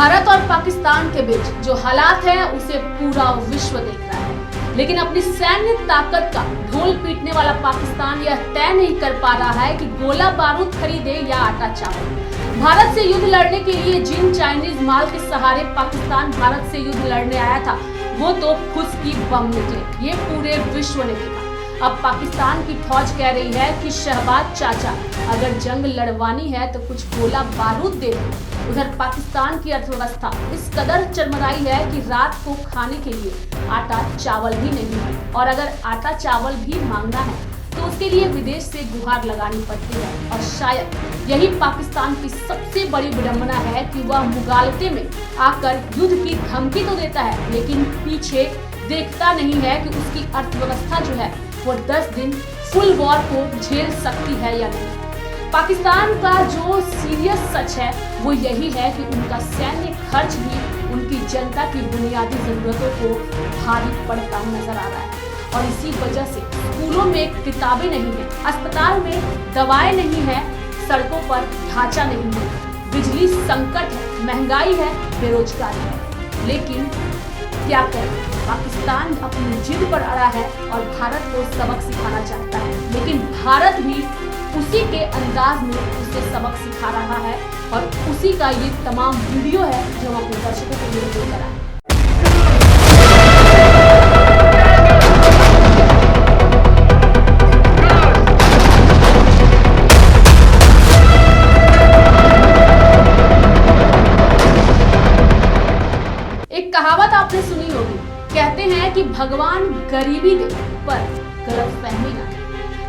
भारत और पाकिस्तान के बीच जो हालात है उसे पूरा विश्व देख रहा है, लेकिन अपनी सैन्य ताकत का ढोल पीटने वाला पाकिस्तान यह तय नहीं कर पा रहा है कि गोला बारूद खरीदे या आटा चावल। भारत से युद्ध लड़ने के लिए जिन चाइनीज माल के सहारे पाकिस्तान भारत से युद्ध लड़ने आया था वो तो फुसकी बम निकले, ये पूरे विश्व ने देखा। अब पाकिस्तान की फौज कह रही है कि शहबाज चाचा अगर जंग लड़वानी है तो कुछ गोला बारूद दे दो। उधर पाकिस्तान की अर्थव्यवस्था इस कदर चरमराई है कि रात को खाने के लिए आटा चावल भी नहीं है, और अगर आटा चावल भी मांगना है तो उसके लिए विदेश से गुहार लगानी पड़ती है। और शायद यही पाकिस्तान की सबसे बड़ी विडंबना है कि वह मुगालते में आकर युद्ध की धमकी तो देता है, लेकिन पीछे देखता नहीं है कि उसकी अर्थव्यवस्था जो है वो 10 दिन फुल वॉर को झेल सकती है या नहीं। पाकिस्तान का जो सीरियस सच है वो यही है कि उनका सैन्य खर्च भी उनकी जनता की बुनियादी जरूरतों को भारी पड़ता नजर आ रहा है, और इसी वजह से स्कूलों में किताबें नहीं है, अस्पताल में दवाएं नहीं है, सड़कों पर ढांचा नहीं है, बिजली संकट है, महंगाई है, बेरोजगारी है। लेकिन क्या करें, पाकिस्तान अपनी जिद पर अड़ा है और भारत को सबक सिखाना चाहता है, लेकिन भारत भी उसी के अंदाज में उसे सबक सिखा रहा है, और उसी का ये तमाम वीडियो है जो हम अपने दर्शकों के लिए लेकर आए। एक कहावत आपने सुनी होगी, कहते हैं कि भगवान गरीबी दे पर गलतफहमी ना दे।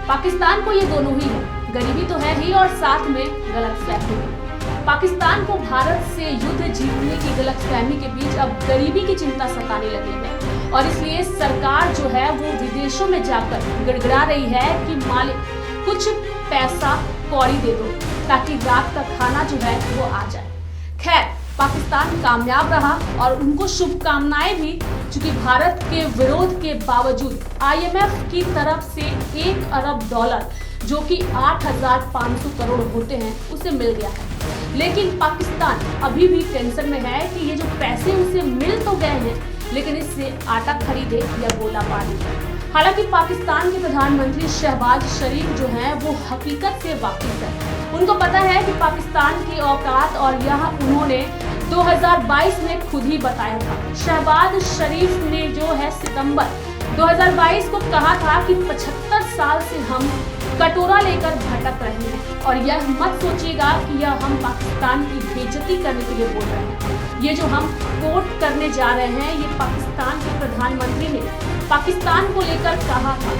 पाकिस्तान को ये दोनों ही है, गरीबी तो है ही और साथ में गलतफहमी भी। पाकिस्तान को भारत से युद्ध जीतने की गलतफहमी के बीच अब गरीबी की चिंता सताने लगी है, और इसलिए सरकार जो है वो विदेशों में जाकर गिड़गिड़ा रही है कि मालिक कुछ पैसा कौड़ी दे दो ताकि रात का खाना जो है वो आ जाए। खैर, पाकिस्तान कामयाब रहा और उनको शुभकामनाएं भी, क्योंकि भारत के विरोध के बावजूद IMF की तरफ से $1 अरब जो कि 8,500 करोड़ होते हैं उसे मिल गया है। लेकिन पाकिस्तान अभी भी टेंशन में है कि ये जो पैसे उसे मिल तो गए हैं, लेकिन इससे आटा खरीदे या गोला बारूद। हालांकि पाकिस्तान के प्रधानमंत्री शहबाज शरीफ जो हैं वो हकीकत से वाकिफ है, उनको पता है कि पाकिस्तान की औकात, और यह उन्होंने 2022 में खुद ही बताया था। शहबाज शरीफ ने जो है सितंबर 2022 को कहा था कि 75 साल से हम कटोरा लेकर भटक रहे हैं, और यह मत सोचिएगा कि यह हम पाकिस्तान की बेइज्जती करने के लिए बोल रहे हैं। ये जो हम कोट करने जा रहे हैं ये पाकिस्तान के प्रधानमंत्री ने पाकिस्तान को लेकर कहा था,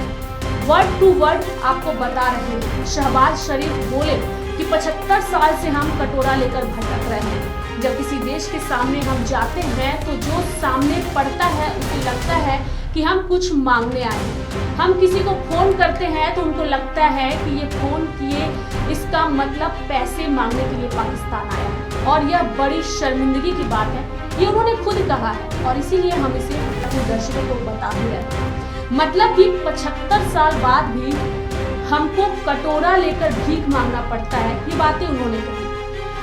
वर्ड टू वर्ड आपको बता रहे हैं। शहबाज शरीफ बोले कि 75 साल से हम कटोरा लेकर भटक रहे हैं। जब किसी देश के सामने हम जाते हैं तो जो सामने पड़ता है उसे लगता है कि हम कुछ मांगने आए हैं। हम किसी को फोन करते हैं तो उनको लगता है कि ये फोन किए, इसका मतलब पैसे मांगने के लिए पाकिस्तान आया है, और यह बड़ी शर्मिंदगी की बात है। ये उन्होंने खुद कहा है, और इसीलिए हम इसे अपने दर्शकों को बता भी रहे हैं। मतलब कि 75 साल बाद भी हमको कटोरा लेकर भीख मांगना पड़ता है, ये बातें उन्होंने कही।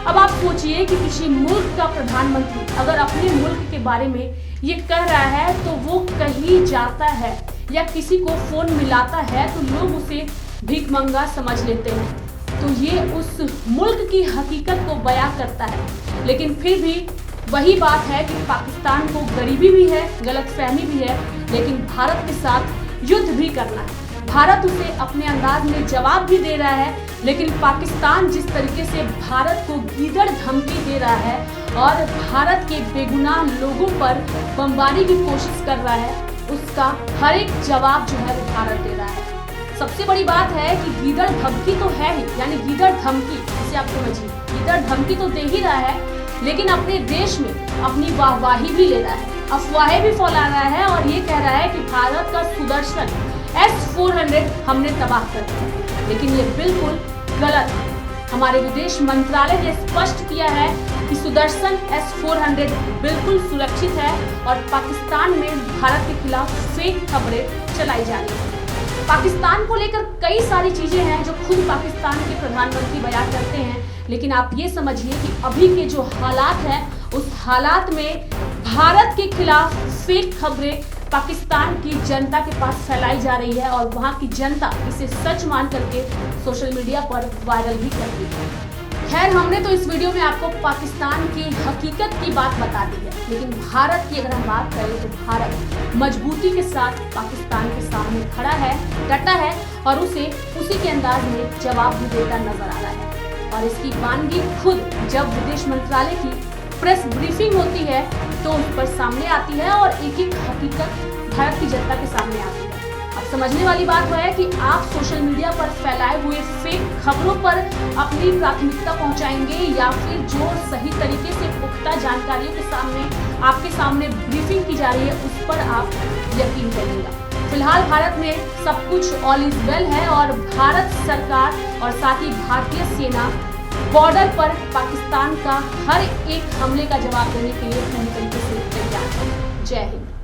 अब आप सोचिए कि किसी मुल्क का प्रधानमंत्री अगर अपने मुल्क के बारे में ये कह रहा है तो वो कहीं जाता है या किसी को फोन मिलाता है तो लोग उसे भीख मंगा समझ लेते हैं, तो ये उस मुल्क की हकीकत को बयां करता है। लेकिन फिर भी वही बात है कि पाकिस्तान को गरीबी भी है, गलतफहमी भी है, लेकिन भारत के साथ युद्ध भी करना है। भारत उसे अपने अंदाज में जवाब भी दे रहा है, लेकिन पाकिस्तान जिस तरीके से भारत को गीदड़ धमकी दे रहा है और भारत के बेगुनाह लोगों पर बमबारी की कोशिश कर रहा है, उसका हर एक जवाब जो है वो भारत दे रहा है। सबसे बड़ी बात है कि गीदड़ धमकी तो है ही, यानी गीदड़ धमकी, इसे आप समझिए, गीदड़ धमकी तो दे ही रहा है, लेकिन अपने देश में अपनी वाहवाही भी ले रहा है, अफवाहें भी फैला रहा है, और ये कह रहा है कि भारत का सुदर्शन S-400 हमने तबाह कर दिया। लेकिन ये बिल्कुल गलत है। हमारे विदेश मंत्रालय ने स्पष्ट किया है कि सुदर्शन S-400 बिल्कुल सुरक्षित है, और पाकिस्तान में भारत के खिलाफ फेक खबरें चलाई जा रही है। पाकिस्तान को लेकर कई सारी चीजें हैं जो खुद पाकिस्तान के प्रधानमंत्री बयान करते हैं, लेकिन आप ये समझिए कि अभी के जो हालात हैं उस हालात में भारत के खिलाफ फेक खबरें पाकिस्तान की जनता के पास फैलाई जा रही है और वहां की जनता इसे सच मान करके सोशल मीडिया पर वायरल भी कर रही है। खैर, हमने तो इस वीडियो में आपको पाकिस्तान की हकीकत की बात बता दी है, लेकिन भारत की अगर हम बात करें तो भारत मजबूती के साथ पाकिस्तान के सामने खड़ा है, डटा है और उसे उसी के अंदाज में जवाब भी देता नजर आ रहा है। और इसकी वानगी खुद जब विदेश मंत्रालय की प्रेस ब्रीफिंग होती है तो उस पर सामने आती है और एक एक हकीकत भारत की जनता के सामने आती है। अब समझने वाली बात वह है कि आप सोशल मीडिया पर फैलाए हुए फेक खबरों पर अपनी प्राथमिकता पहुंचाएंगे या फिर जो सही तरीके से पुख्ता जानकारियों के सामने आपके सामने ब्रीफिंग की जा रही है उस पर आप यकीन करिएगा। फिलहाल भारत में सब कुछ ऑल इज वेल है और भारत सरकार और साथ ही भारतीय सेना बॉर्डर पर पाकिस्तान का हर एक हमले का जवाब देने के लिए पूरी तरीके से तैयार है। जय हिंद।